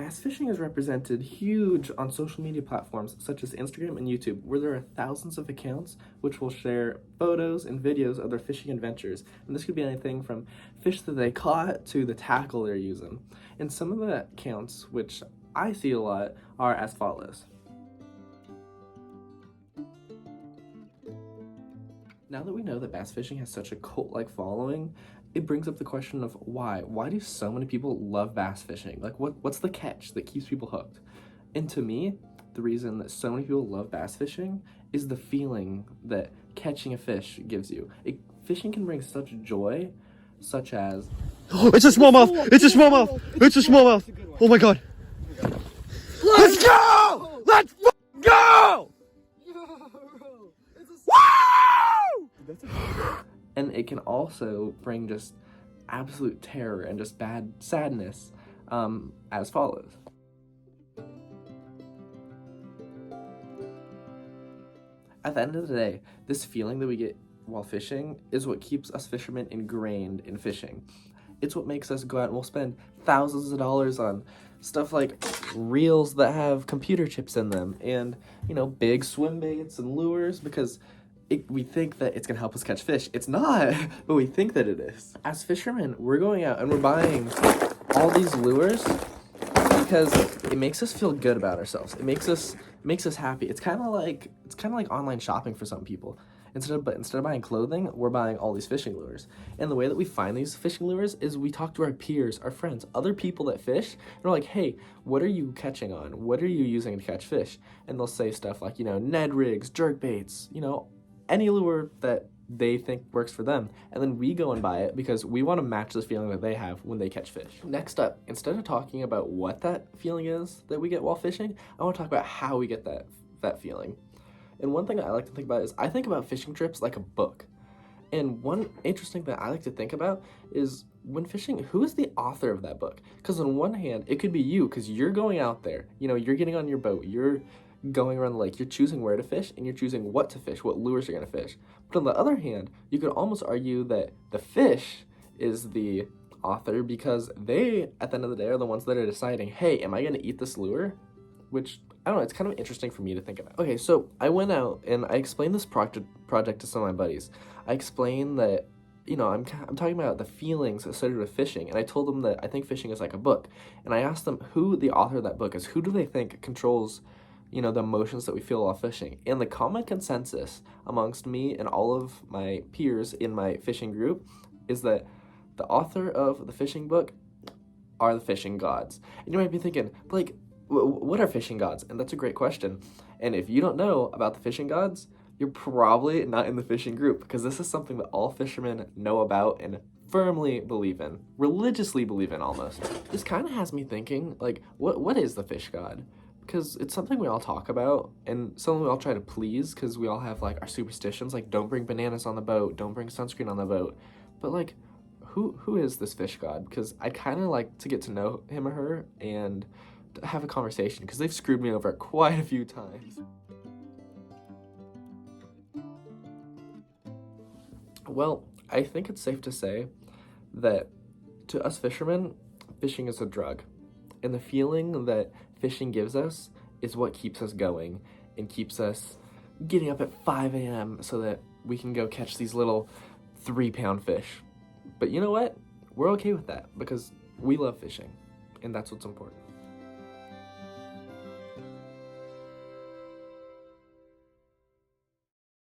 Bass fishing is represented huge on social media platforms such as Instagram and YouTube, where there are thousands of accounts which will share photos and videos of their fishing adventures. And this could be anything from fish that they caught to the tackle they're using. And some of the accounts, which I see a lot, are as follows. Now that we know that bass fishing has such a cult-like following, it brings up the question of why. Why do so many people love bass fishing? Like, what's the catch that keeps people hooked? And to me, the reason that so many people love bass fishing is the feeling that catching a fish gives you. Fishing can bring such joy, such as... Oh, it's a smallmouth! It's a smallmouth! It's a smallmouth! Oh my god! Let's go! Let's go! And it can also bring just absolute terror and just bad sadness, as follows. At the end of the day, this feeling that we get while fishing is what keeps us fishermen ingrained in fishing. It's what makes us go out and we'll spend thousands of dollars on stuff like reels that have computer chips in them and, big swim baits and lures because we think that it's gonna help us catch fish. It's not, but we think that it is. As fishermen, we're going out and we're buying all these lures because it makes us feel good about ourselves. It makes us happy. It's kind of like online shopping for some people. Instead of buying clothing, we're buying all these fishing lures. And the way that we find these fishing lures is we talk to our peers, our friends, other people that fish, and we're like, hey, what are you catching on? What are you using to catch fish? And they'll say stuff like, Ned rigs, jerk baits, any lure that they think works for them. And then we go and buy it because we want to match the feeling that they have when they catch fish. Next up, instead of talking about what that feeling is that we get while fishing, I want to talk about how we get that feeling. And one thing I like to think about is I think about fishing trips like a book. And one interesting thing I like to think about is when fishing, who is the author of that book? Because on one hand, it could be you because you're going out there, you're getting on your boat, you're going around the lake, you're choosing where to fish and you're choosing what to fish, what lures you're going to fish. But on the other hand, you could almost argue that the fish is the author because they, at the end of the day, are the ones that are deciding, hey, am I going to eat this lure? Which, I don't know, it's kind of interesting for me to think about. Okay, so I went out and I explained this project to some of my buddies. I explained that, I'm talking about the feelings associated with fishing, and I told them that I think fishing is like a book. And I asked them who the author of that book is. Who do they think controls the emotions that we feel while fishing? And the common consensus amongst me and all of my peers in my fishing group is that the author of the fishing book are the fishing gods. And you might be thinking, like, what are fishing gods? And that's a great question. And if you don't know about the fishing gods, you're probably not in the fishing group because this is something that all fishermen know about and firmly believe in, religiously believe in almost. This kind of has me thinking, like, what is the fish god? Because it's something we all talk about and something we all try to please because we all have like our superstitions, like don't bring bananas on the boat, don't bring sunscreen on the boat. But like, who is this fish god? Because I'd kind of like to get to know him or her and have a conversation because they've screwed me over quite a few times. Well, I think it's safe to say that to us fishermen, fishing is a drug. And the feeling that fishing gives us is what keeps us going and keeps us getting up at 5 a.m. so that we can go catch these little 3-pound fish. But you know what? We're okay with that because we love fishing, and that's what's important.